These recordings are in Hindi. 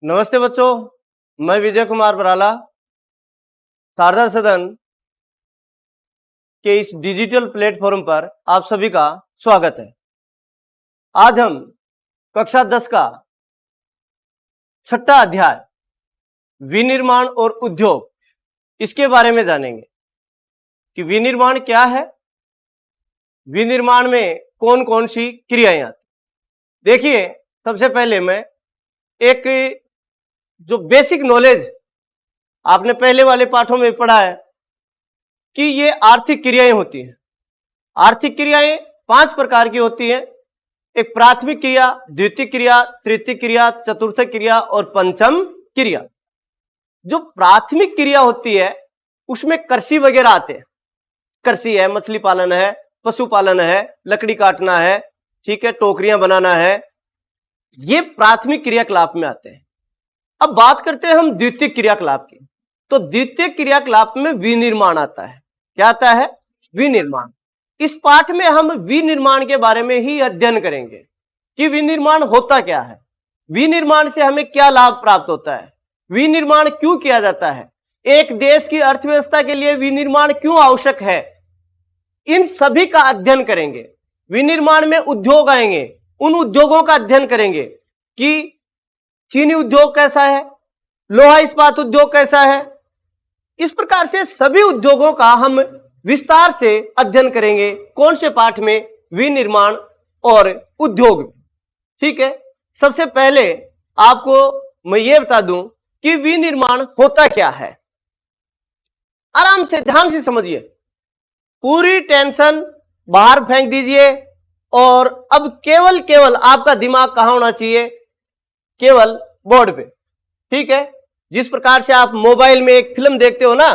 नमस्ते बच्चों, मैं विजय कुमार बराला शारदा सदन के इस डिजिटल प्लेटफॉर्म पर आप सभी का स्वागत है। आज हम कक्षा 10 का छठा अध्याय विनिर्माण और उद्योग इसके बारे में जानेंगे कि विनिर्माण क्या है, विनिर्माण में कौन कौन सी क्रियाएं आती। देखिए, सबसे पहले मैं एक जो बेसिक नॉलेज आपने पहले वाले पाठों में पढ़ा है कि ये आर्थिक क्रियाएं होती हैं। आर्थिक क्रियाएं 5 प्रकार की होती हैं। एक प्राथमिक क्रिया, द्वितीयक क्रिया, तृतीयक क्रिया, चतुर्थक क्रिया और पंचम क्रिया। जो प्राथमिक क्रिया होती है उसमें कृषि वगैरह आते हैं। कृषि है, मछली पालन है, पशुपालन है, लकड़ी काटना है, ठीक है, टोकरियां बनाना है, ये प्राथमिक क्रियाकलाप में आते हैं। अब बात करते हैं हम द्वितीयक क्रियाकलाप की। तो द्वितीयक क्रियाकलाप में विनिर्माण आता है। क्या आता है? विनिर्माण। इस पाठ में हम विनिर्माण के बारे में ही अध्ययन करेंगे कि विनिर्माण होता क्या है, विनिर्माण से हमें क्या लाभ प्राप्त होता है, विनिर्माण क्यों किया जाता है, एक देश की अर्थव्यवस्था के लिए विनिर्माण क्यों आवश्यक है, इन सभी का अध्ययन करेंगे। विनिर्माण में उद्योग आएंगे, उन उद्योगों का अध्ययन करेंगे कि चीनी उद्योग कैसा है, लोहा इस्पात उद्योग कैसा है। इस प्रकार से सभी उद्योगों का हम विस्तार से अध्ययन करेंगे। कौन से पाठ में? विनिर्माण और उद्योग। ठीक है, सबसे पहले आपको मैं ये बता दूं कि विनिर्माण होता क्या है। आराम से ध्यान से समझिए, पूरी टेंशन बाहर फेंक दीजिए और अब केवल आपका दिमाग कहां होना चाहिए? केवल बोर्ड पे। ठीक है, जिस प्रकार से आप मोबाइल में एक फिल्म देखते हो ना,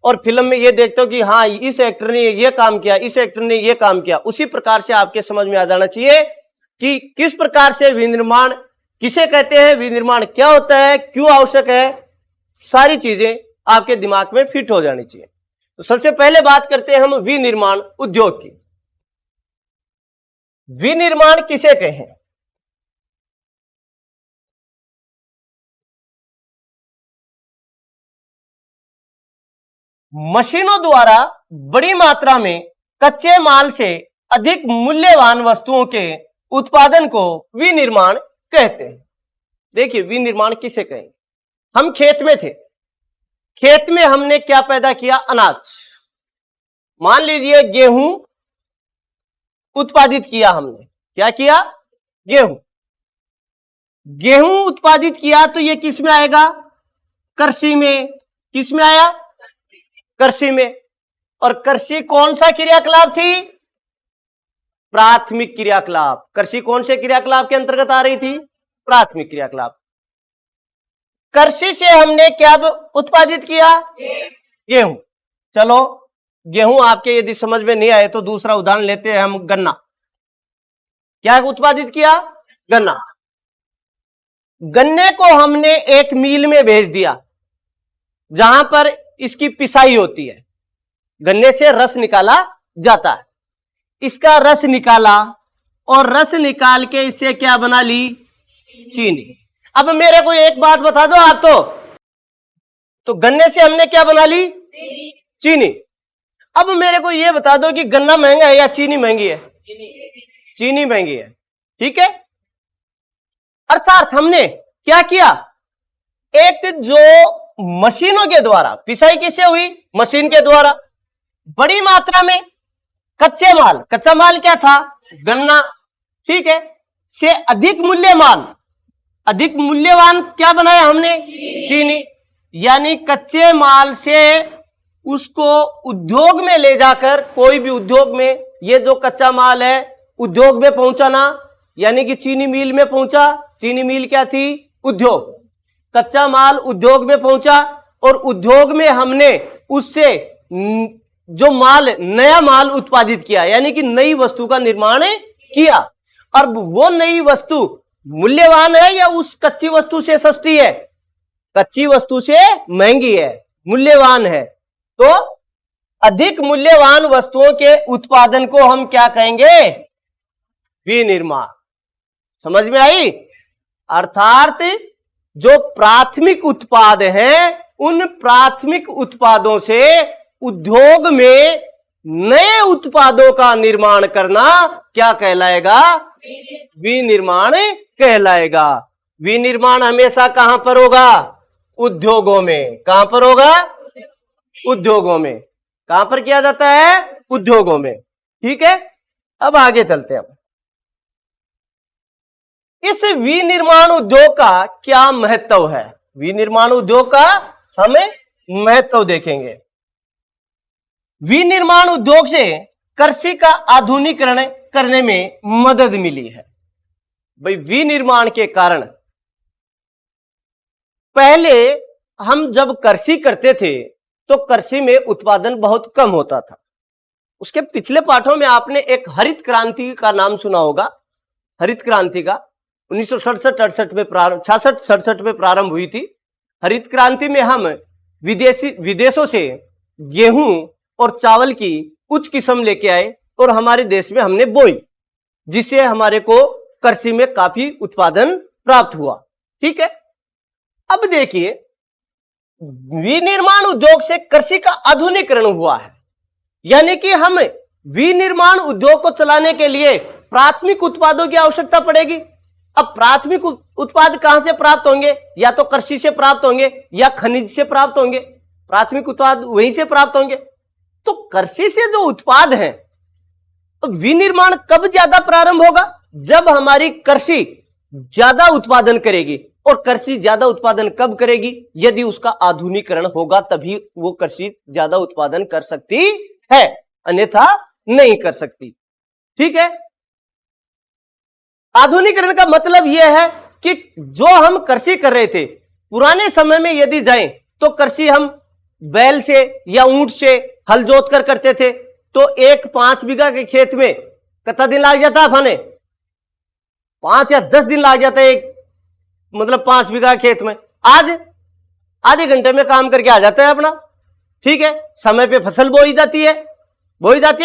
और फिल्म में ये देखते हो कि हाँ इस एक्टर ने ये काम किया, इस एक्टर ने ये काम किया, उसी प्रकार से आपके समझ में आ जाना चाहिए कि किस प्रकार से विनिर्माण किसे कहते हैं, विनिर्माण क्या होता है, क्यों आवश्यक है, सारी चीजें आपके दिमाग में फिट हो जानी चाहिए। तो सबसे पहले बात करते हैं हम विनिर्माण उद्योग की। विनिर्माण किसे कहें? मशीनों द्वारा बड़ी मात्रा में कच्चे माल से अधिक मूल्यवान वस्तुओं के उत्पादन को विनिर्माण कहते हैं। देखिए, विनिर्माण किसे कहेंगे? हम खेत में थे, खेत में हमने क्या पैदा किया? अनाज। मान लीजिए गेहूं उत्पादित किया हमने। क्या किया? गेहूं। गेहूं उत्पादित किया तो ये किस में आएगा? कृषि में। किस में आया? कृषि में। और कृषि कौन सा क्रियाकलाप थी? प्राथमिक क्रियाकलाप। कृषि कौन से क्रियाकलाप के अंतर्गत आ रही थी? प्राथमिक क्रियाकलाप। कृषि से हमने क्या उत्पादित किया? गेहूं। चलो, गेहूं आपके यदि समझ में नहीं आए तो दूसरा उदाहरण लेते हैं हम, गन्ना। क्या उत्पादित किया? गन्ना। गन्ने को हमने एक मिल में भेज दिया जहां पर इसकी पिसाई होती है, गन्ने से रस निकाला जाता है। इसका रस निकाला और रस निकाल के इससे क्या बना ली? चीनी। अब मेरे को एक बात बता दो आप, तो गन्ने से हमने क्या बना ली? चीनी। अब मेरे को यह बता दो कि गन्ना महंगा है या चीनी महंगी है? चीनी महंगी है। ठीक है, अर्थात हमने क्या किया? एक जो मशीनों के द्वारा पिसाई किससे हुई? मशीन के द्वारा। बड़ी मात्रा में कच्चे माल, कच्चा माल क्या था? गन्ना। ठीक है, से अधिक अधिक मूल्यवान क्या बनाया हमने? चीनी। यानी कच्चे माल से उसको उद्योग में ले जाकर, कोई भी उद्योग में ये जो कच्चा माल है उद्योग में पहुंचाना, यानी कि चीनी मिल में पहुंचा। चीनी मिल क्या थी? उद्योग। कच्चा माल उद्योग में पहुंचा और उद्योग में हमने उससे जो माल, नया माल उत्पादित किया, यानी कि नई वस्तु का निर्माण किया। और वो नई वस्तु मूल्यवान है या उस कच्ची वस्तु से सस्ती है? कच्ची वस्तु से महंगी है, मूल्यवान है। तो अधिक मूल्यवान वस्तुओं के उत्पादन को हम क्या कहेंगे? विनिर्माण। समझ में आई? अर्थात जो प्राथमिक उत्पाद हैं, उन प्राथमिक उत्पादों से उद्योग में नए उत्पादों का निर्माण करना क्या कहलाएगा? विनिर्माण कहलाएगा। विनिर्माण हमेशा कहां पर होगा? उद्योगों में। कहां पर होगा? उद्योगों में। कहां पर किया जाता है? उद्योगों में। ठीक है, अब आगे चलते हैं। इस विनिर्माण उद्योग का क्या महत्व है? विनिर्माण उद्योग का हमें महत्व देखेंगे। विनिर्माण उद्योग से कृषि का आधुनिकीकरण करने में मदद मिली है। भाई, विनिर्माण के कारण पहले हम जब कृषि करते थे तो कृषि में उत्पादन बहुत कम होता था। उसके पिछले पाठों में आपने एक हरित क्रांति का नाम सुना होगा। हरित क्रांति का 1967-68 में प्रारंभ 66-67 में प्रारंभ हुई थी। हरित क्रांति में हम विदेशों से गेहूं और चावल की उच्च किस्म लेके आए और हमारे देश में हमने बोई, जिससे हमारे को कृषि में काफी उत्पादन प्राप्त हुआ। ठीक है, अब देखिए, विनिर्माण उद्योग से कृषि का आधुनिकीकरण हुआ है, यानी कि हम विनिर्माण उद्योग को चलाने के लिए प्राथमिक उत्पादों की आवश्यकता पड़ेगी। अब प्राथमिक उत्पाद कहां से प्राप्त होंगे? या तो कृषि से प्राप्त होंगे या खनिज से प्राप्त होंगे। प्राथमिक उत्पाद वहीं से प्राप्त होंगे। तो कृषि से जो उत्पाद हैं, तो विनिर्माण कब ज्यादा प्रारंभ होगा? जब हमारी कृषि ज्यादा उत्पादन करेगी। और कृषि ज्यादा उत्पादन कब करेगी? यदि उसका आधुनिकीकरण होगा, तभी वो कृषि ज्यादा उत्पादन कर सकती है, अन्यथा नहीं कर सकती। ठीक है, आधुनिकीकरण का मतलब यह है कि जो हम कृषि कर रहे थे पुराने समय में, यदि जाएं तो कृषि हम बैल से या ऊंट से हल जोत कर करते थे, तो एक 5 बीघा के खेत में कितना दिन लग जाता है? फने 5 या 10 दिन लग जाता है, एक मतलब 5 बीघा खेत में। आज आधे घंटे में काम करके आ जाता है अपना। ठीक है, समय पे फसल बोई जाती है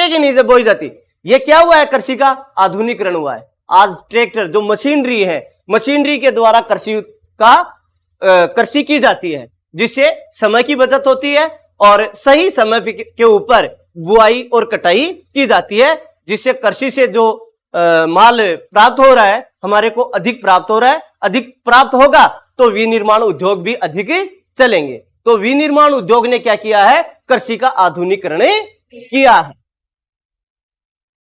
कि नहीं बोई जाती? ये क्या हुआ है? कृषि का आधुनिकीकरण हुआ है। आज ट्रैक्टर, जो मशीनरी है, मशीनरी के द्वारा कृषि की जाती है, जिससे समय की बचत होती है और सही समय के ऊपर बुआई और कटाई की जाती है, जिससे कृषि से जो माल प्राप्त हो रहा है हमारे को अधिक प्राप्त हो रहा है। अधिक प्राप्त होगा तो विनिर्माण उद्योग भी अधिक चलेंगे। तो विनिर्माण उद्योग ने क्या किया है? कृषि का आधुनिकीकरण किया है।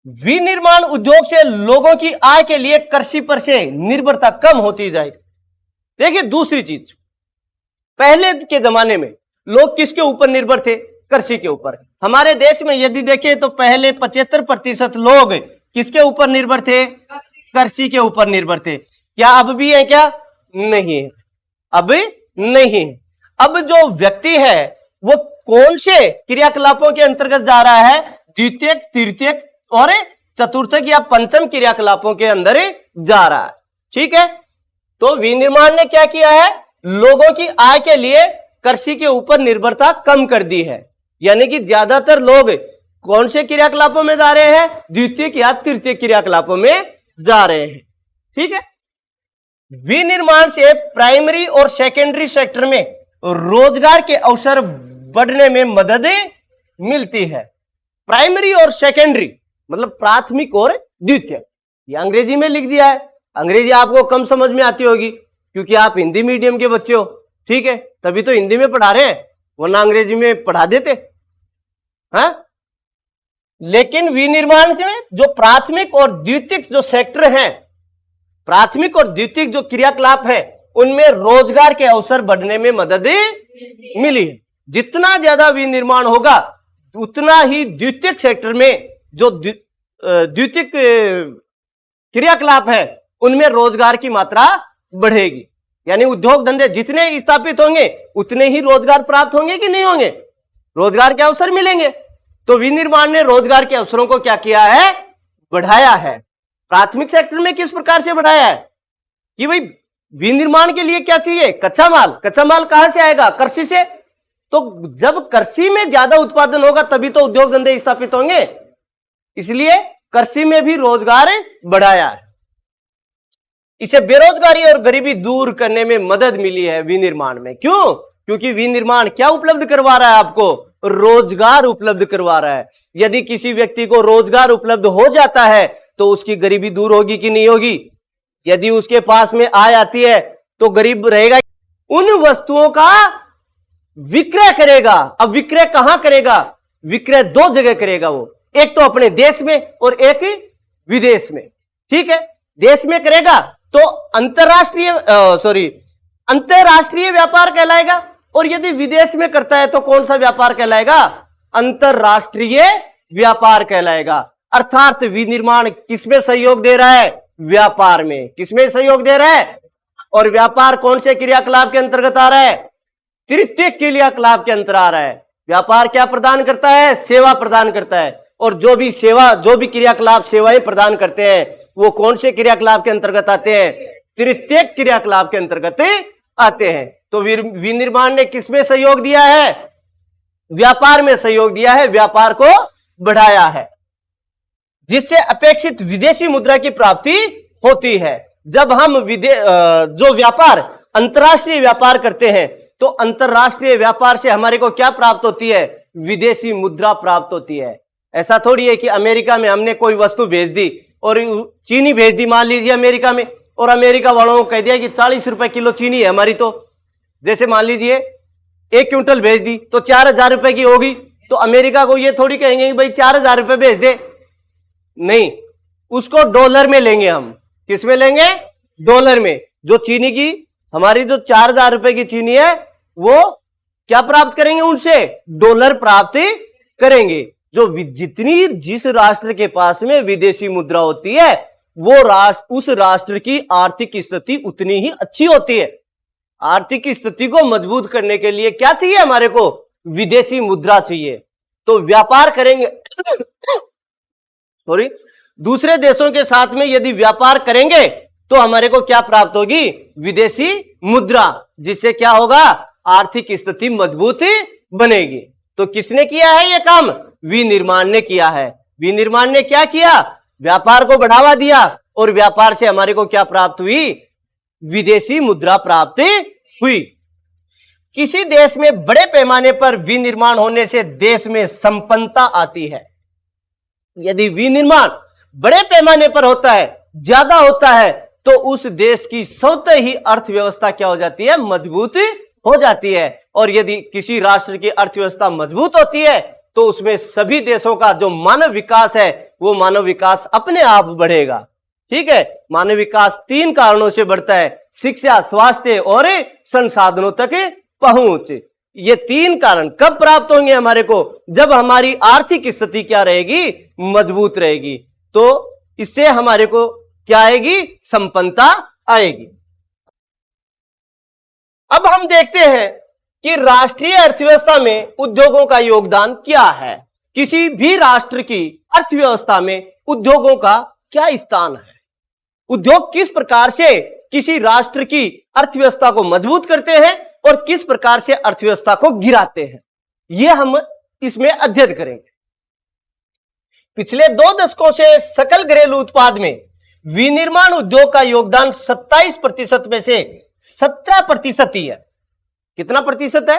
विनिर्माण उद्योग से लोगों की आय के लिए कृषि पर से निर्भरता कम होती जाएगी। देखिए, दूसरी चीज, पहले के जमाने में लोग किसके ऊपर निर्भर थे? कृषि के ऊपर। हमारे देश में यदि देखें तो पहले 75% लोग किसके ऊपर निर्भर थे? कृषि के ऊपर निर्भर थे। क्या अब भी है? क्या नहीं है? अब नहीं है। अब जो व्यक्ति है वो कौन से क्रियाकलापों के अंतर्गत जा रहा है? द्वितीयक, तृतीयक और चतुर्थक या पंचम क्रियाकलापों के अंदर जा रहा है। ठीक है, तो विनिर्माण ने क्या किया है? लोगों की आय के लिए कृषि के ऊपर निर्भरता कम कर दी है, यानी कि ज्यादातर लोग कौन से क्रियाकलापों में जा रहे हैं? द्वितीयक या तृतीय क्रियाकलापों में जा रहे हैं। ठीक है, विनिर्माण से प्राइमरी और सेकेंडरी सेक्टर में रोजगार के अवसर बढ़ने में मदद मिलती है। प्राइमरी और सेकेंडरी मतलब प्राथमिक और द्वितीयक, ये अंग्रेजी में लिख दिया है। अंग्रेजी आपको कम समझ में आती होगी क्योंकि आप हिंदी मीडियम के बच्चे हो। ठीक है, तभी तो हिंदी में पढ़ा रहे हैं, वरना अंग्रेजी में पढ़ा देते। हाँ, लेकिन विनिर्माण में जो प्राथमिक और द्वितीयक जो सेक्टर हैं, प्राथमिक और द्वितीयक जो क्रियाकलाप हैं, उनमें रोजगार के अवसर बढ़ने में मदद मिली है। जितना ज्यादा विनिर्माण होगा उतना ही द्वितीयक सेक्टर में जो द्वितीयक क्रियाकलाप है उनमें रोजगार की मात्रा बढ़ेगी। यानी उद्योग धंधे जितने स्थापित होंगे उतने ही रोजगार प्राप्त होंगे कि नहीं होंगे? रोजगार के अवसर मिलेंगे। तो विनिर्माण ने रोजगार के अवसरों को क्या किया है? बढ़ाया है। प्राथमिक सेक्टर में किस प्रकार से बढ़ाया है कि भाई विनिर्माण के लिए क्या चाहिए? कच्चा माल। कच्चा माल कहां से आएगा? कृषि से। तो जब कृषि में ज्यादा उत्पादन होगा तभी तो उद्योग धंधे स्थापित होंगे, इसलिए कृषि में भी रोजगार बढ़ाया है। इसे बेरोजगारी और गरीबी दूर करने में मदद मिली है विनिर्माण में। क्यों? क्योंकि विनिर्माण क्या उपलब्ध करवा रहा है आपको? रोजगार उपलब्ध करवा रहा है। यदि किसी व्यक्ति को रोजगार उपलब्ध हो जाता है तो उसकी गरीबी दूर होगी कि नहीं होगी? यदि उसके पास में आय आती है तो गरीब रहेगा। उन वस्तुओं का विक्रय करेगा। अब विक्रय कहां करेगा? विक्रय दो जगह करेगा वो, एक तो अपने देश में और एक विदेश में। ठीक है, देश में करेगा तो अंतरराष्ट्रीय व्यापार कहलाएगा, और यदि विदेश में करता है तो कौन सा व्यापार कहलाएगा? अंतरराष्ट्रीय व्यापार कहलाएगा। अर्थात विनिर्माण किसमें सहयोग दे रहा है? व्यापार में। किसमें सहयोग दे रहा है? और व्यापार कौन से क्रियाकलाप के अंतर्गत आ रहा है? तृतीय क्रियाकलाप के अंतर्गत आ रहा है। व्यापार क्या प्रदान करता है? सेवा प्रदान करता है। और जो भी क्रियाकलाप सेवाएं प्रदान करते हैं वो कौन से क्रियाकलाप के अंतर्गत आते हैं? तृतीय क्रियाकलाप के अंतर्गत आते हैं। तो विनिर्माण ने किसमें सहयोग दिया है? व्यापार में सहयोग दिया है, व्यापार को बढ़ाया है, जिससे अपेक्षित विदेशी मुद्रा की प्राप्ति होती है। जब हम जो व्यापार अंतरराष्ट्रीय व्यापार करते हैं तो अंतरराष्ट्रीय व्यापार से हमारे को क्या प्राप्त होती है? विदेशी मुद्रा प्राप्त होती है। ऐसा थोड़ी है कि अमेरिका में हमने कोई वस्तु भेज दी और चीनी भेज दी मान लीजिए अमेरिका में, और अमेरिका वालों को कह दिया कि 40 रुपए किलो चीनी है हमारी। तो जैसे मान लीजिए 1 क्विंटल भेज दी तो 4000 रुपए की होगी, तो अमेरिका को ये थोड़ी कहेंगे कि भाई 4000 रुपए भेज दे। नहीं, उसको डॉलर में लेंगे हम। किस में लेंगे? डॉलर में। जो चीनी की हमारी जो 4000 रुपए की चीनी है वो क्या प्राप्त करेंगे? उनसे डॉलर प्राप्त करेंगे। जिस राष्ट्र के पास में विदेशी मुद्रा होती है वो राष्ट्र, उस राष्ट्र की आर्थिक स्थिति उतनी ही अच्छी होती है। आर्थिक स्थिति को मजबूत करने के लिए क्या चाहिए हमारे को? विदेशी मुद्रा चाहिए। तो व्यापार करेंगे सॉरी दूसरे देशों के साथ में यदि व्यापार करेंगे तो हमारे को क्या प्राप्त होगी? विदेशी मुद्रा, जिससे क्या होगा? आर्थिक स्थिति मजबूत बनेगी। तो किसने किया है ये काम? विनिर्माण ने किया है। विनिर्माण ने क्या किया? व्यापार को बढ़ावा दिया, और व्यापार से हमारे को क्या प्राप्त हुई? विदेशी मुद्रा प्राप्त हुई। किसी देश में बड़े पैमाने पर विनिर्माण होने से देश में संपन्नता आती है। यदि विनिर्माण बड़े पैमाने पर होता है, ज्यादा होता है, तो उस देश की स्वतः ही अर्थव्यवस्था क्या हो जाती है? मजबूत हो जाती है। और यदि किसी राष्ट्र की अर्थव्यवस्था मजबूत होती है तो उसमें सभी देशों का जो मानव विकास है वो मानव विकास अपने आप बढ़ेगा। ठीक है, मानव विकास 3 कारणों से बढ़ता है: शिक्षा, स्वास्थ्य और संसाधनों तक पहुंच। ये 3 कारण कब प्राप्त होंगे हमारे को? जब हमारी आर्थिक स्थिति क्या रहेगी? मजबूत रहेगी। तो इससे हमारे को क्या आएगी? संपन्नता आएगी। अब हम देखते हैं कि राष्ट्रीय अर्थव्यवस्था में उद्योगों का योगदान क्या है। किसी भी राष्ट्र की अर्थव्यवस्था में उद्योगों का क्या स्थान है? उद्योग किस प्रकार से किसी राष्ट्र की अर्थव्यवस्था को मजबूत करते हैं और किस प्रकार से अर्थव्यवस्था को गिराते हैं, यह हम इसमें अध्ययन करेंगे। पिछले 2 दशकों से सकल घरेलू उत्पाद में विनिर्माण उद्योग का योगदान 27% में से 17% ही है। कितना प्रतिशत है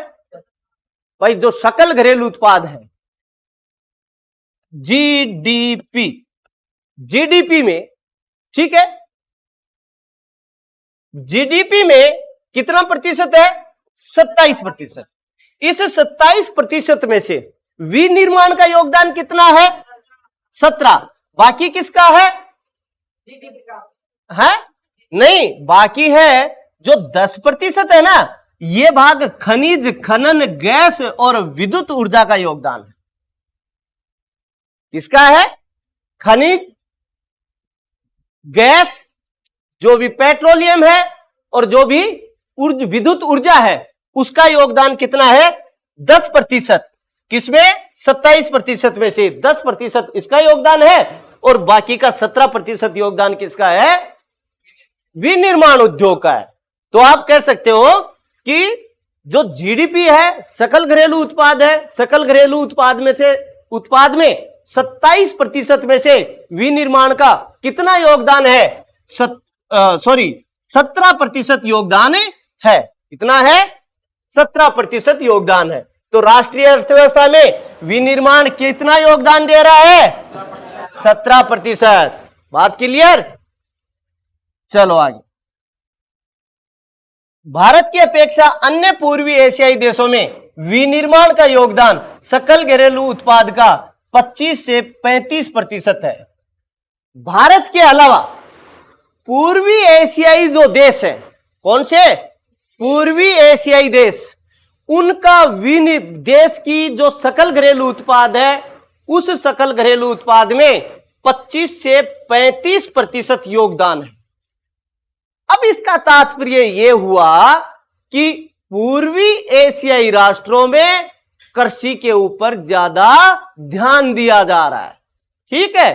भाई? जो सकल घरेलू उत्पाद है, जीडीपी में, ठीक है, जीडीपी में कितना प्रतिशत है? 27%। इस 27% में से विनिर्माण का योगदान कितना है? 17। बाकी किसका है? है नहीं, बाकी है जो 10% है ना, ये भाग खनिज, खनन, गैस और विद्युत ऊर्जा का योगदान है। किसका है? खनिज, गैस, जो भी पेट्रोलियम है और जो भी विद्युत ऊर्जा है उसका योगदान कितना है? 10%। किसमें? 27% में से 10% इसका योगदान है और बाकी का 17% योगदान किसका है? विनिर्माण उद्योग का है। तो आप कह सकते हो कि जो जीडीपी है, सकल घरेलू उत्पाद है, सकल घरेलू उत्पाद में 27% में से विनिर्माण का कितना योगदान है? 17% योगदान है। कितना है? 17% योगदान है। तो राष्ट्रीय अर्थव्यवस्था में विनिर्माण कितना योगदान दे रहा है? 17%। बात क्लियर? चलो आगे। भारत की अपेक्षा अन्य पूर्वी एशियाई देशों में विनिर्माण का योगदान सकल घरेलू उत्पाद का 25 से 35% है। भारत के अलावा पूर्वी एशियाई जो देश हैं, कौन से? पूर्वी एशियाई देश, उनका देश की जो सकल घरेलू उत्पाद है, उस सकल घरेलू उत्पाद में 25 से 35% योगदान है। अब इसका तात्पर्य यह हुआ कि पूर्वी एशियाई राष्ट्रों में कृषि के ऊपर ज्यादा ध्यान दिया जा रहा है। ठीक है,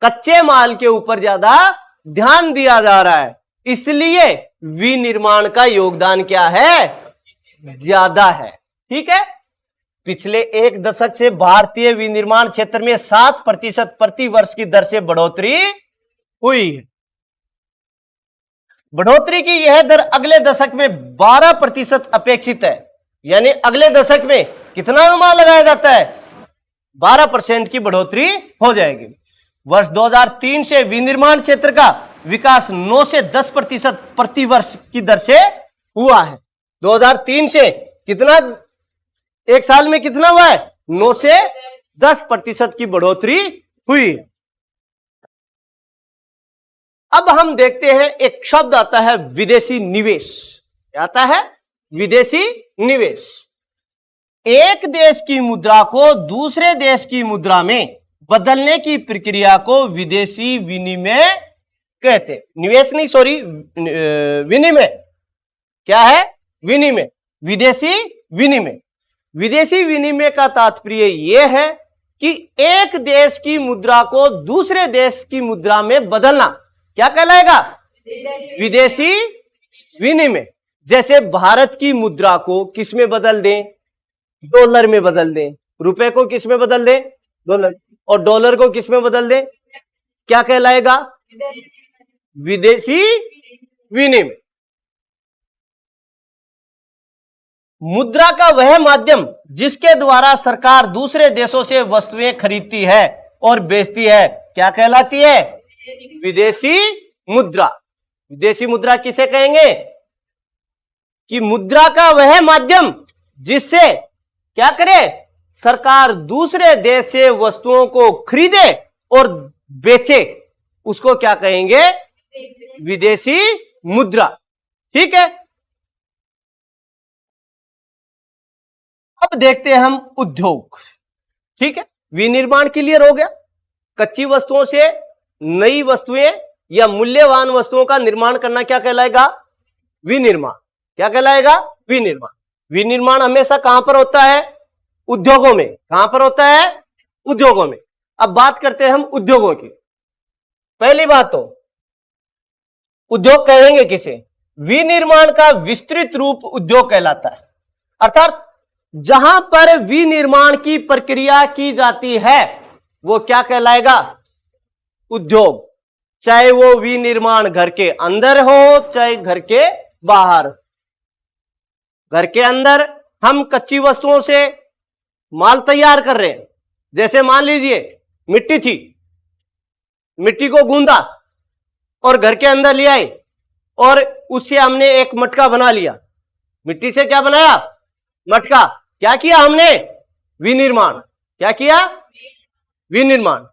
कच्चे माल के ऊपर ज्यादा ध्यान दिया जा रहा है, इसलिए विनिर्माण का योगदान क्या है? ज्यादा है। ठीक है, पिछले एक दशक से भारतीय विनिर्माण क्षेत्र में 7% प्रति वर्ष की दर से बढ़ोतरी हुई है। बढ़ोतरी की यह दर अगले दशक में 12% अपेक्षित है। यानी अगले दशक में कितना अनुमान लगाया जाता है? 12% की बढ़ोतरी हो जाएगी। वर्ष 2003 से विनिर्माण क्षेत्र का विकास 9 से 10% प्रति वर्ष की दर से हुआ है। 2003 से कितना, एक साल में कितना हुआ है? 9 से 10% की बढ़ोतरी हुई है। अब हम देखते हैं, एक शब्द आता है विदेशी निवेश। क्या आता है? विदेशी निवेश। एक देश की मुद्रा को दूसरे देश की मुद्रा में बदलने की प्रक्रिया को विदेशी विनिमय कहते हैं। निवेश नहीं, सॉरी, विनिमय। क्या है? विनिमय, विदेशी विनिमय। विदेशी विनिमय का तात्पर्य यह है कि एक देश की मुद्रा को दूसरे देश की मुद्रा में बदलना क्या कहलाएगा? विदेशी विनिमय। जैसे भारत की मुद्रा को किस में बदल दें? डॉलर में बदल दें। रुपए को किस में बदल दें? डॉलर। और डॉलर को किस में बदल दें? क्या कहलाएगा? विदेशी विनिमय। मुद्रा का वह माध्यम जिसके द्वारा सरकार दूसरे देशों से वस्तुएं खरीदती है और बेचती है क्या कहलाती है? विदेशी मुद्रा। विदेशी मुद्रा किसे कहेंगे? कि मुद्रा का वह माध्यम जिससे क्या करे? सरकार दूसरे देश से वस्तुओं को खरीदे और बेचे, उसको क्या कहेंगे? विदेशी मुद्रा। ठीक है, अब देखते हैं हम उद्योग। ठीक है, विनिर्माण क्लियर हो गया। कच्ची वस्तुओं से नई वस्तुएं या मूल्यवान वस्तुओं का निर्माण करना क्या कहलाएगा? विनिर्माण। क्या कहलाएगा? विनिर्माण। विनिर्माण हमेशा कहां पर होता है? उद्योगों में। कहां पर होता है? उद्योगों में। अब बात करते हैं हम उद्योगों की। पहली बात तो उद्योग कहेंगे किसे? विनिर्माण का विस्तृत रूप उद्योग कहलाता है। अर्थात जहां पर विनिर्माण की प्रक्रिया की जाती है वो क्या कहलाएगा? उद्योग। चाहे वो विनिर्माण घर के अंदर हो चाहे घर के बाहर। घर के अंदर हम कच्ची वस्तुओं से माल तैयार कर रहे हैं। जैसे मान लीजिए मिट्टी थी, मिट्टी को गूंदा और घर के अंदर ले आए और उससे हमने एक मटका बना लिया। मिट्टी से क्या बनाया? मटका। क्या किया हमने? विनिर्माण। क्या किया? विनिर्माण।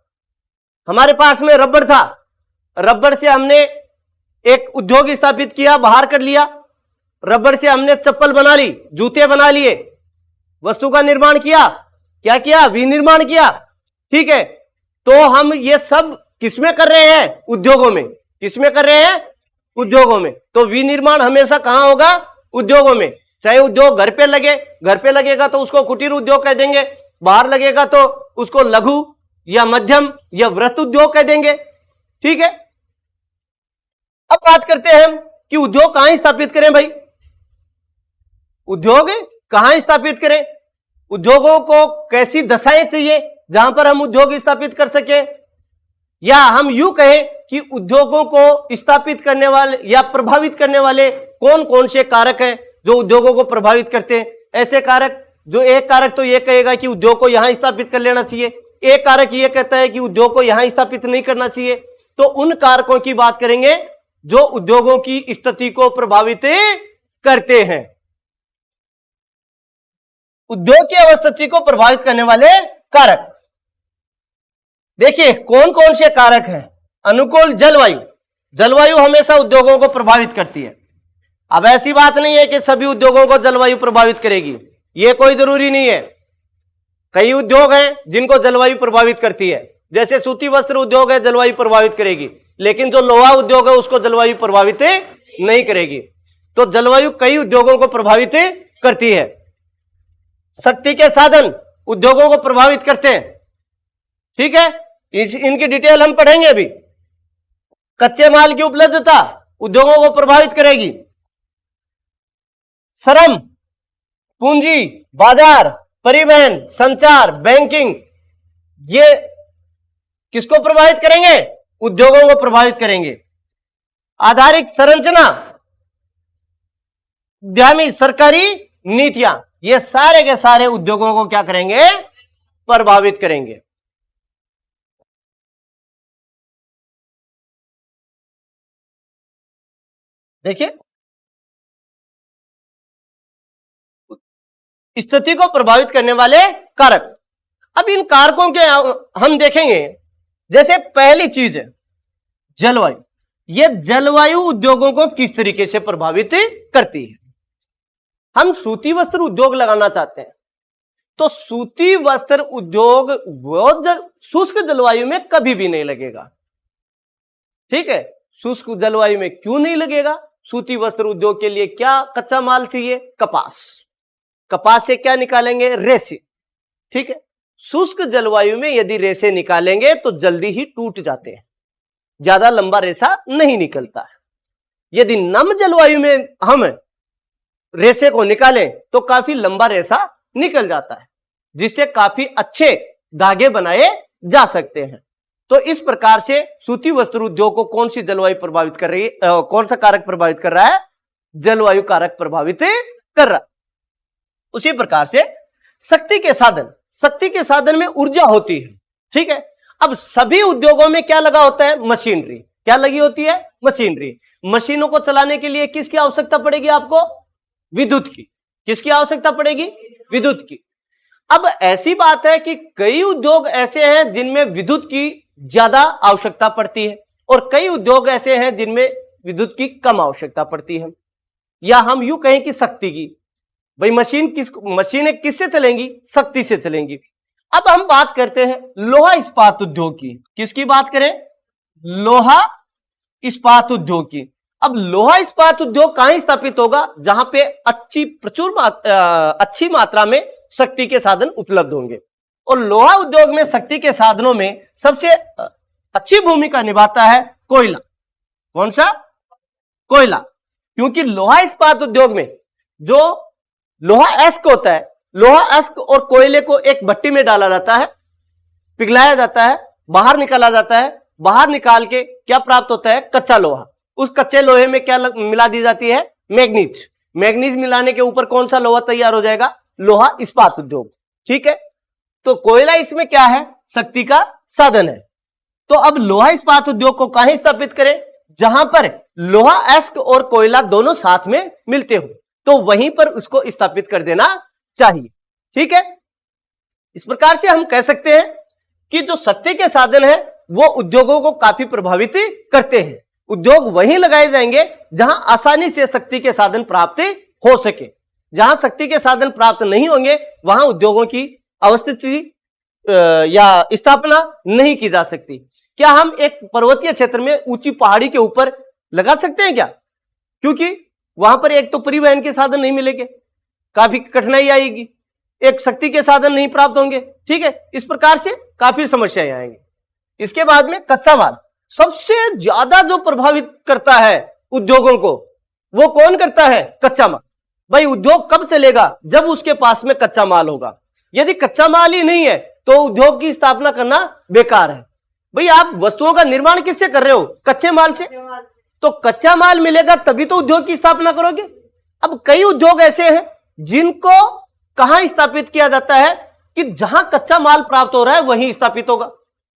हमारे पास में रबड़ था, रबड़ से हमने एक उद्योग स्थापित किया, बाहर कर लिया। रबड़ से हमने चप्पल बना ली, जूते बना लिए, वस्तु का निर्माण किया। क्या किया? विनिर्माण किया। ठीक है, तो हम ये सब किसमें कर रहे हैं? उद्योगों में। किसमें कर रहे हैं? उद्योगों में। तो विनिर्माण हमेशा कहां होगा? उद्योगों में। चाहे उद्योग घर पे लगे, घर पे लगेगा तो उसको कुटीर उद्योग कह देंगे, बाहर लगेगा तो उसको लघु या मध्यम या वृहत उद्योग कह देंगे। ठीक है, अब बात करते हैं हम कि उद्योग कहां स्थापित करें भाई? उद्योग कहां स्थापित करें? उद्योगों को कैसी दशाएं चाहिए जहां पर हम उद्योग स्थापित कर सके? या हम यूं कहें कि उद्योगों को स्थापित करने वाले या प्रभावित करने वाले कौन कौन से कारक हैं जो उद्योगों को प्रभावित करते हैं। ऐसे कारक, जो एक कारक तो ये कहेगा कि उद्योग को यहां स्थापित कर लेना चाहिए, एक कारक ये कहता है कि उद्योग को यहां स्थापित नहीं करना चाहिए। तो उन कारकों की बात करेंगे जो उद्योगों की स्थिति को प्रभावित करते हैं। उद्योग की अवस्थिति को प्रभावित करने वाले कारक देखिए कौन कौन से कारक हैं। अनुकूल जलवायु, जलवायु हमेशा उद्योगों को प्रभावित करती है। अब ऐसी बात नहीं है कि सभी उद्योगों को जलवायु प्रभावित करेगी, यह कोई जरूरी नहीं है। कई उद्योग हैं जिनको जलवायु प्रभावित करती है, जैसे सूती वस्त्र उद्योग है, जलवायु प्रभावित करेगी, लेकिन जो लोहा उद्योग है उसको जलवायु प्रभावित नहीं करेगी। तो जलवायु कई उद्योगों को प्रभावित करती है। शक्ति के साधन उद्योगों को प्रभावित करते हैं, ठीक है, इनकी डिटेल हम पढ़ेंगे अभी। कच्चे माल की उपलब्धता उद्योगों को प्रभावित करेगी। श्रम, पूंजी, बाजार, परिवहन, संचार, बैंकिंग, ये किसको प्रभावित करेंगे? उद्योगों को प्रभावित करेंगे। आधारिक संरचना, उद्यमी, सरकारी नीतियां, ये सारे के सारे उद्योगों को क्या करेंगे? प्रभावित करेंगे। देखिए स्थिति को प्रभावित करने वाले कारक। अब इन कारकों के हम देखेंगे, जैसे पहली चीज है जलवायु। ये जलवायु उद्योगों को किस तरीके से प्रभावित करती है। हम सूती वस्त्र उद्योग लगाना चाहते हैं, तो सूती वस्त्र उद्योग बहुत शुष्क जलवायु में कभी भी नहीं लगेगा, ठीक है। शुष्क जलवायु में क्यों नहीं लगेगा? सूती वस्त्र उद्योग के लिए क्या कच्चा माल चाहिए? कपास। कपास से क्या निकालेंगे? रेशे, ठीक है। शुष्क जलवायु में यदि रेशे निकालेंगे तो जल्दी ही टूट जाते हैं, ज्यादा लंबा रेशा नहीं निकलता है। यदि नम जलवायु में हम रेशे को निकालें तो काफी लंबा रेशा निकल जाता है, जिससे काफी अच्छे धागे बनाए जा सकते हैं। तो इस प्रकार से सूती वस्त्र उद्योग को कौन सी जलवायु प्रभावित कर रही है? कौन सा कारक प्रभावित कर रहा है? जलवायु कारक प्रभावित कर रहा है। उसी प्रकार से शक्ति के साधन, शक्ति के साधन में ऊर्जा होती है, ठीक है। अब सभी उद्योगों में क्या लगा होता है? मशीनरी। क्या लगी होती है? मशीनरी। मशीनों को चलाने के लिए किसकी आवश्यकता पड़ेगी आपको? विद्युत की। किसकी आवश्यकता पड़ेगी? विद्युत की। अब ऐसी बात है कि कई उद्योग ऐसे हैं जिनमें विद्युत की ज्यादा आवश्यकता पड़ती है और कई उद्योग ऐसे हैं जिनमें विद्युत की कम आवश्यकता पड़ती है, या हम यूं कहें कि शक्ति की। भाई मशीनें किससे चलेंगी? शक्ति से चलेंगी। अब हम बात करते हैं लोहा इस्पात उद्योग की। किसकी बात करें? लोहा इस्पात उद्योग की। अब लोहा इस्पात उद्योग कहां स्थापित होगा? जहां पे अच्छी मात्रा में शक्ति के साधन उपलब्ध होंगे। और लोहा उद्योग में शक्ति के साधनों में सबसे अच्छी भूमिका निभाता है कोयला। कौन सा? कोयला। क्योंकि लोहा इस्पात उद्योग में जो लोहा एस्क होता है, लोहा एस्क और कोयले को एक भट्टी में डाला जाता है, पिघलाया जाता है, बाहर निकाला जाता है। बाहर निकाल के क्या प्राप्त होता है? कच्चा लोहा। उस कच्चे लोहे में क्या मिला दी जाती है? मैग्नीज। मैग्नीज मिलाने के ऊपर कौन सा लोहा तैयार हो जाएगा? लोहा इस्पात उद्योग, ठीक है। तो कोयला इसमें क्या है? शक्ति का साधन है। तो अब लोहा इस्पात उद्योग को कहां स्थापित करें? जहां पर लोहा एस्क और कोयला दोनों साथ में मिलते हो, तो वहीं पर उसको स्थापित कर देना चाहिए, ठीक है। इस प्रकार से हम कह सकते हैं कि जो शक्ति के साधन है वो उद्योगों को काफी प्रभावित करते हैं। उद्योग वहीं लगाए जाएंगे जहां आसानी से शक्ति के साधन प्राप्त हो सके। जहां शक्ति के साधन प्राप्त नहीं होंगे वहां उद्योगों की अवस्थिति या स्थापना नहीं की जा सकती। क्या हम एक पर्वतीय क्षेत्र में ऊंची पहाड़ी के ऊपर लगा सकते हैं क्या? क्योंकि वहां पर एक तो परिवहन के साधन नहीं मिलेंगे, काफी कठिनाई आएगी, एक शक्ति के साधन नहीं प्राप्त होंगे, ठीक है। इस प्रकार से काफी समस्याएं आएंगी। इसके बाद में कच्चा माल सबसे ज्यादा जो प्रभावित करता है उद्योगों को, वो कौन करता है? कच्चा माल। भाई उद्योग कब चलेगा? जब उसके पास में कच्चा माल होगा। यदि कच्चा माल ही नहीं है तो उद्योग की स्थापना करना बेकार है। भाई आप वस्तुओं का निर्माण किससे कर रहे हो? कच्चे माल से। तो कच्चा माल मिलेगा तभी तो उद्योग की स्थापना करोगे। अब कई उद्योग ऐसे हैं जिनको कहां स्थापित किया जाता है कि जहां कच्चा माल प्राप्त हो रहा है वहीं स्थापित होगा,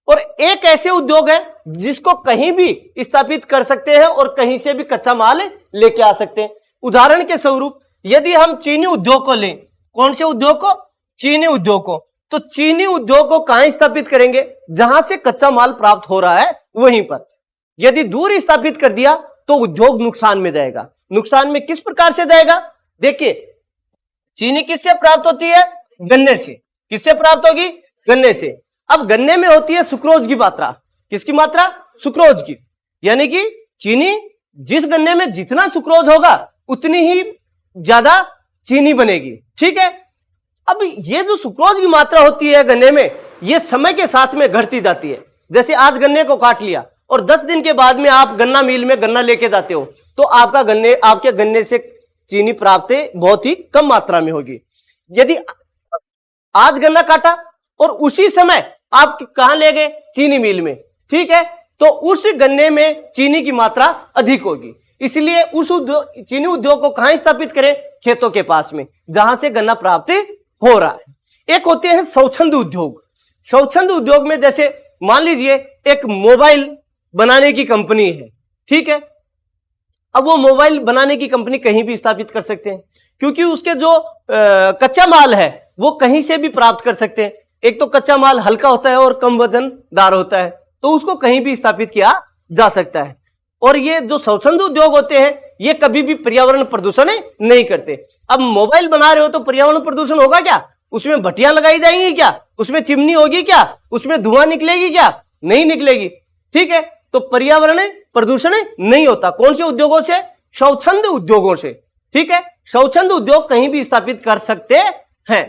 और एक ऐसे उद्योग है जिसको कहीं भी स्थापित कर सकते हैं और कहीं से भी कच्चा माल लेके आ सकते हैं। उदाहरण के स्वरूप यदि हम चीनी उद्योग को लें, कौन से उद्योग को? चीनी उद्योग को। तो चीनी उद्योग को कहां स्थापित करेंगे? जहां से कच्चा माल प्राप्त हो रहा है वहीं पर। यदि दूर स्थापित कर दिया तो उद्योग नुकसान में जाएगा। नुकसान में किस प्रकार से जाएगा? देखिए, चीनी किससे प्राप्त होती है? गन्ने से। किससे प्राप्त होगी? गन्ने से। अब गन्ने में होती है सुक्रोज की मात्रा। किसकी मात्रा? सुक्रोज की। यानी कि चीनी, जिस गन्ने में जितना सुक्रोज होगा उतनी ही ज्यादा चीनी बनेगी। ठीक है। अब ये जो सुक्रोज की मात्रा होती है गन्ने में, ये समय के साथ में घटती जाती है। जैसे आज गन्ने को काट लिया और 10 दिन के बाद में आप गन्ना मिल में गन्ना लेके जाते हो तो आपके गन्ने से चीनी प्राप्त बहुत ही कम मात्रा में होगी। यदि आज गन्ना काटा और उसी समय आप कहां ले गए? चीनी मिल में। ठीक है। तो उस गन्ने में चीनी की मात्रा अधिक होगी, इसलिए उस चीनी उद्योग को कहां स्थापित करें? खेतों के पास में, जहां से गन्ना प्राप्त हो रहा है। एक होते हैं स्वच्छंद उद्योग। स्वच्छंद उद्योग में जैसे मान लीजिए एक मोबाइल बनाने की कंपनी है। ठीक है। अब वो मोबाइल बनाने की कंपनी कहीं भी स्थापित कर सकते हैं, क्योंकि उसके जो कच्चा माल है वो कहीं से भी प्राप्त कर सकते हैं। एक तो कच्चा माल हल्का होता है और कम वजनदार होता है, तो उसको कहीं भी स्थापित किया जा सकता है। और ये जो स्वच्छंद उद्योग होते हैं ये कभी भी पर्यावरण प्रदूषण नहीं करते। अब मोबाइल बना रहे हो तो पर्यावरण प्रदूषण होगा क्या? उसमें भट्टियां लगाई जाएंगी क्या? उसमें चिमनी होगी क्या? उसमें धुआं निकलेगी क्या? नहीं निकलेगी। ठीक है। तो पर्यावरण प्रदूषण नहीं होता। कौन से उद्योगों से? स्वच्छंद उद्योगों से। ठीक है। स्वच्छंद उद्योग कहीं भी स्थापित कर सकते हैं।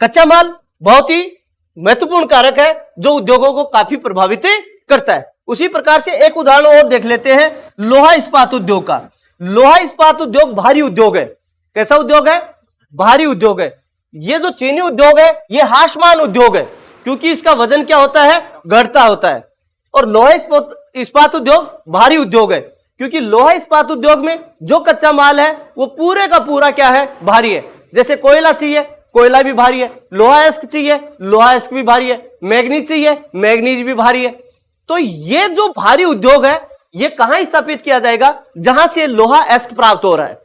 कच्चा माल बहुत ही महत्वपूर्ण कारक है जो उद्योगों को काफी प्रभावित करता है। उसी प्रकार से एक उदाहरण और देख लेते हैं लोहा इस्पात उद्योग का। लोहा इस्पात उद्योग भारी उद्योग है। कैसा उद्योग है? भारी उद्योग है। ये जो चीनी उद्योग है ये हाशमान उद्योग है, क्योंकि इसका वजन क्या होता है? घटता होता है। और लोहा इस्पात उद्योग भारी उद्योग है, क्योंकि लोहा इस्पात उद्योग में जो कच्चा माल है वो पूरे का पूरा क्या है? भारी है। जैसे कोयला चाहिए, कोयला भी भारी है। लोहा एस्क चाहिए, लोहा एस्क भी भारी है। मैग्नीज चाहिए, मैग्नीज भी भारी है। तो ये जो भारी उद्योग है ये कहां स्थापित किया जाएगा? जहां से लोहा एस्क प्राप्त हो रहा है।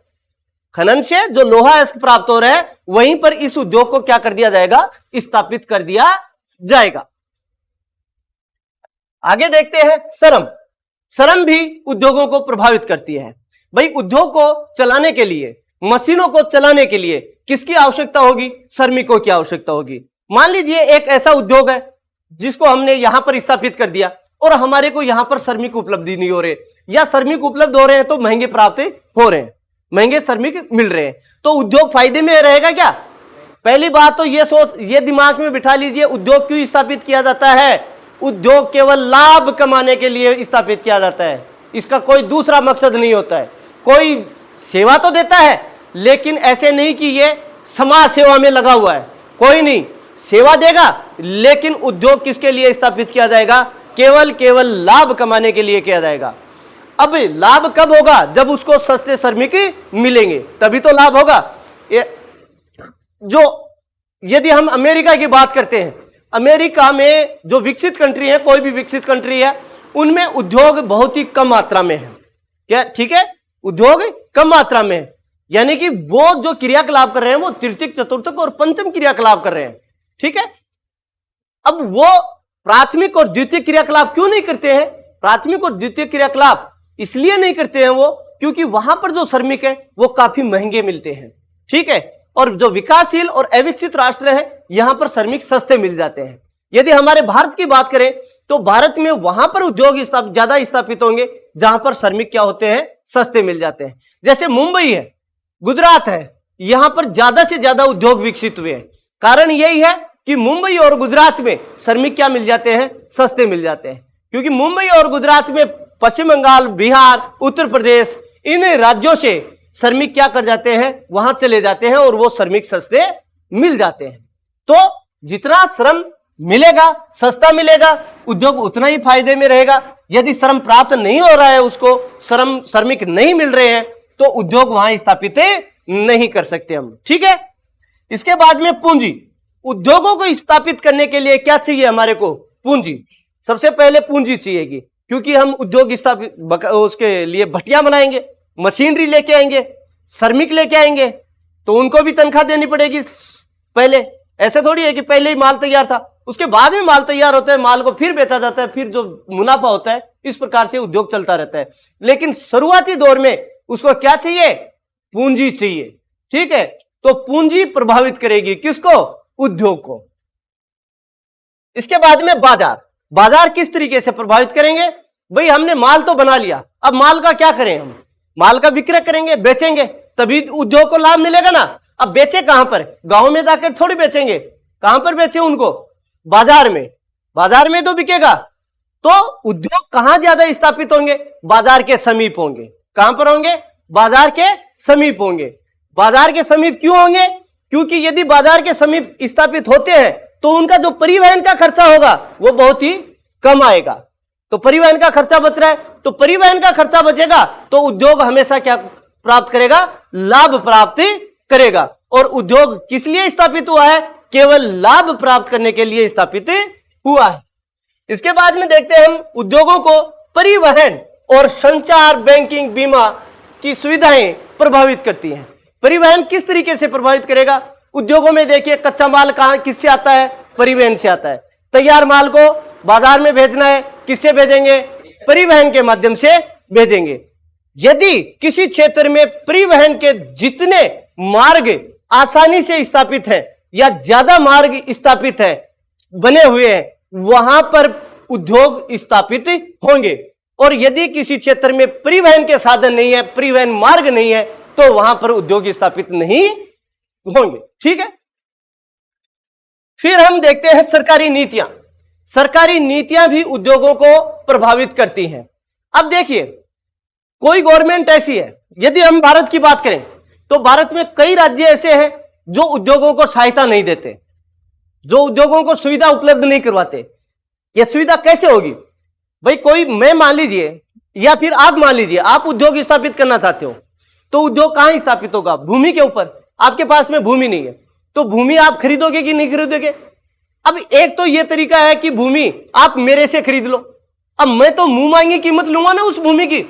खनन से जो लोहा एस्क प्राप्त हो रहा है वहीं पर इस उद्योग को क्या कर दिया जाएगा? स्थापित कर दिया जाएगा। आगे देखते हैं श्रम। श्रम भी उद्योगों को प्रभावित करती है। भाई उद्योग को चलाने के लिए, मशीनों को चलाने के लिए किसकी आवश्यकता होगी? श्रमिकों की आवश्यकता होगी। मान लीजिए एक ऐसा उद्योग है जिसको हमने यहां पर स्थापित कर दिया और हमारे को यहां पर श्रमिक उपलब्ध नहीं हो रहे, या श्रमिक उपलब्ध हो रहे हैं तो महंगे प्राप्त हो रहे हैं, महंगे श्रमिक मिल रहे हैं, तो उद्योग फायदे में रहेगा क्या? पहली बात तो ये दिमाग में बिठा लीजिए, उद्योग क्यों स्थापित किया जाता है? उद्योग केवल लाभ कमाने के लिए स्थापित किया जाता है। इसका कोई दूसरा मकसद नहीं होता है। कोई सेवा तो देता है लेकिन ऐसे नहीं कि ये समाज सेवा में लगा हुआ है। कोई नहीं सेवा देगा, लेकिन उद्योग किसके लिए स्थापित किया जाएगा? केवल लाभ कमाने के लिए किया जाएगा। अब लाभ कब होगा? जब उसको सस्ते श्रमिक मिलेंगे तभी तो लाभ होगा। यदि हम अमेरिका की बात करते हैं, अमेरिका में जो विकसित कंट्री है, कोई भी विकसित कंट्री है, उनमें उद्योग बहुत ही कम मात्रा में है। क्या? ठीक है। उद्योग कम मात्रा में है, यानी कि वो जो क्रियाकलाप कर रहे हैं वो तृतीयक, चतुर्थक और पंचम क्रियाकलाप कर रहे हैं। ठीक है। अब वो प्राथमिक और द्वितीय क्रियाकलाप क्यों नहीं करते हैं? प्राथमिक और द्वितीय क्रियाकलाप इसलिए नहीं करते हैं वो क्योंकि वहां पर जो श्रमिक है वो काफी महंगे मिलते हैं। ठीक है। और जो विकासशील और अविकसित राष्ट्र है यहां पर श्रमिक सस्ते मिल जाते हैं। यदि हमारे भारत की बात करें तो भारत में वहां पर उद्योग ज्यादा स्थापित होंगे जहां पर श्रमिक क्या होते हैं? सस्ते मिल जाते हैं। जैसे मुंबई है, गुजरात है, यहां पर ज्यादा से ज्यादा उद्योग विकसित हुए हैं। कारण यही है कि मुंबई और गुजरात में श्रमिक क्या मिल जाते हैं? सस्ते मिल जाते हैं। क्योंकि मुंबई और गुजरात में पश्चिम बंगाल, बिहार, उत्तर प्रदेश, इन राज्यों से श्रमिक क्या कर जाते हैं? वहां चले जाते हैं और वो श्रमिक सस्ते मिल जाते हैं। तो जितना श्रम मिलेगा, सस्ता मिलेगा, उद्योग उतना ही फायदे में रहेगा। यदि श्रम प्राप्त नहीं हो रहा है, उसको श्रमिक नहीं मिल रहे हैं, तो उद्योग वहां स्थापित नहीं कर सकते हम। ठीक है। इसके बाद में पूंजी। उद्योगों को स्थापित करने के लिए क्या चाहिए हमारे को? पूंजी। सबसे पहले पूंजी चाहिएगी, क्योंकि हम उद्योग स्थापित उसके लिए भट्टियां बनाएंगे, मशीनरी लेके आएंगे, श्रमिक लेके आएंगे, तो उनको भी तनख्वाह देनी पड़ेगी पहले। ऐसे थोड़ी है कि पहले ही माल तैयार था, उसके बाद में माल तैयार होता है, माल को फिर बेचा जाता है, फिर जो मुनाफा होता है, इस प्रकार से उद्योग चलता रहता है। लेकिन शुरुआती दौर में उसको क्या चाहिए? पूंजी चाहिए। ठीक है। तो पूंजी प्रभावित करेगी किसको? उद्योग को। इसके बाद में बाजार। बाजार किस तरीके से प्रभावित करेंगे? भाई हमने माल तो बना लिया, अब माल का क्या करें? हम माल का विक्रय करेंगे, बेचेंगे, तभी उद्योग को लाभ मिलेगा ना। अब बेचे कहां पर? गांव में जाकर थोड़ी बेचेंगे। कहां पर बेचे उनको? बाजार में। बाजार में तो बिकेगा। तो उद्योग कहां ज्यादा स्थापित होंगे? बाजार के समीप होंगे। कहां पर होंगे? बाजार के समीप होंगे। बाजार के समीप क्यों होंगे? क्योंकि यदि बाजार के समीप स्थापित होते हैं तो उनका जो परिवहन का खर्चा होगा वो बहुत ही कम आएगा। तो परिवहन का खर्चा बच रहा है, तो परिवहन का खर्चा बचेगा तो उद्योग हमेशा क्या प्राप्त करेगा? लाभ प्राप्त करेगा। और उद्योग किस लिए स्थापित हुआ है? केवल लाभ प्राप्त करने के लिए स्थापित हुआ है। इसके बाद में देखते हैं हम उद्योगों को परिवहन और संचार, बैंकिंग, बीमा की सुविधाएं प्रभावित करती हैं। परिवहन किस तरीके से प्रभावित करेगा? उद्योगों में देखिए, कच्चा माल कहां किससे आता है? परिवहन से आता है। तैयार माल को बाजार में भेजना है, किससे भेजेंगे? परिवहन के माध्यम से भेजेंगे। यदि किसी क्षेत्र में परिवहन के जितने मार्ग आसानी से स्थापित हैं या ज्यादा मार्ग स्थापित है, बने हुए हैं, वहां पर उद्योग स्थापित होंगे। और यदि किसी क्षेत्र में परिवहन के साधन नहीं है, परिवहन मार्ग नहीं है, तो वहां पर उद्योग स्थापित नहीं होंगे। ठीक है। फिर हम देखते हैं सरकारी नीतियां। सरकारी नीतियां भी उद्योगों को प्रभावित करती हैं। अब देखिए, कोई गवर्नमेंट ऐसी है, यदि हम भारत की बात करें तो भारत में कई राज्य ऐसे हैं जो उद्योगों को सहायता नहीं देते, जो उद्योगों को सुविधा उपलब्ध नहीं करवाते। यह सुविधा कैसे होगी? भाई कोई, मैं मान लीजिए या फिर आप मान लीजिए, आप उद्योग स्थापित करना चाहते हो, तो उद्योग कहां स्थापित होगा? भूमि के ऊपर। आपके पास में भूमि नहीं है, तो भूमि आप खरीदोगे कि नहीं खरीदोगे? अब एक तो यह तरीका है कि भूमि आप मेरे से खरीद लो। अब मैं तो मुंह मांगी कीमत लूंगा ना उस भूमि की,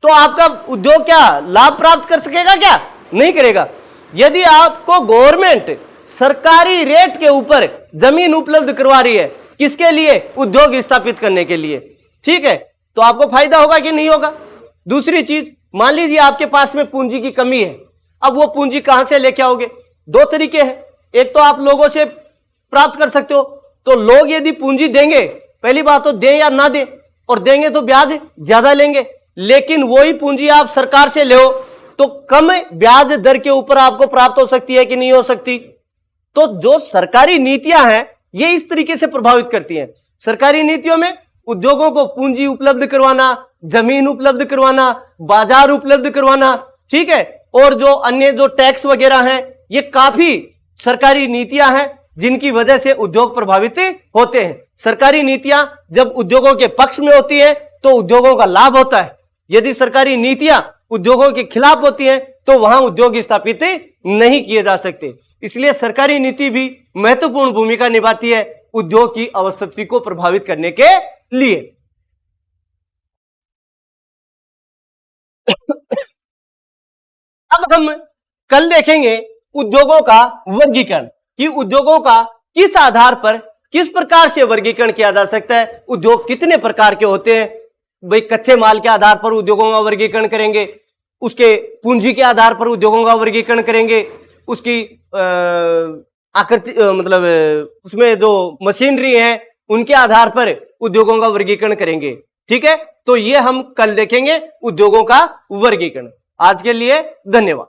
तो आपका उद्योग क्या लाभ प्राप्त कर सकेगा? क्या नहीं करेगा। यदि आपको गवर्नमेंट सरकारी रेट के ऊपर जमीन उपलब्ध करवा रही है, किसके लिए? उद्योग स्थापित करने के लिए। ठीक है। तो आपको फायदा होगा कि नहीं होगा? दूसरी चीज, मान लीजिए आपके पास में पूंजी की कमी है। अब वो पूंजी कहां से लेके आओगे? दो तरीके हैं। एक तो आप लोगों से प्राप्त कर सकते हो, तो लोग यदि पूंजी देंगे, पहली बात तो दें या ना दें, और देंगे तो ब्याज ज्यादा लेंगे। लेकिन वही पूंजी आप सरकार से ले तो कम ब्याज दर के ऊपर आपको प्राप्त हो सकती है कि नहीं हो सकती? तो जो सरकारी नीतियां हैं ये इस तरीके से प्रभावित करती हैं। सरकारी नीतियों में उद्योगों को पूंजी उपलब्ध करवाना, जमीन उपलब्ध करवाना, बाजार उपलब्ध करवाना। ठीक है। और जो अन्य जो टैक्स वगैरह हैं, ये काफी सरकारी नीतियां हैं जिनकी वजह से उद्योग प्रभावित होते हैं। सरकारी नीतियां जब उद्योगों के पक्ष में होती हैं तो उद्योगों का लाभ होता है। यदि सरकारी नीतियां उद्योगों के खिलाफ होती हैं तो वहां उद्योग स्थापित नहीं किए जा सकते। इसलिए सरकारी नीति भी महत्वपूर्ण भूमिका निभाती है उद्योग की अवस्थिति को प्रभावित करने के लिए। अब हम कल देखेंगे उद्योगों का वर्गीकरण, कि उद्योगों का किस आधार पर, किस प्रकार से वर्गीकरण किया जा सकता है। उद्योग कितने प्रकार के होते हैं? भाई कच्चे माल के आधार पर उद्योगों का वर्गीकरण करेंगे, उसके पूंजी के आधार पर उद्योगों का वर्गीकरण करेंगे, उसकी आकृति मतलब उसमें जो मशीनरी है उनके आधार पर उद्योगों का वर्गीकरण करेंगे। ठीक है। तो ये हम कल देखेंगे उद्योगों का वर्गीकरण। आज के लिए धन्यवाद।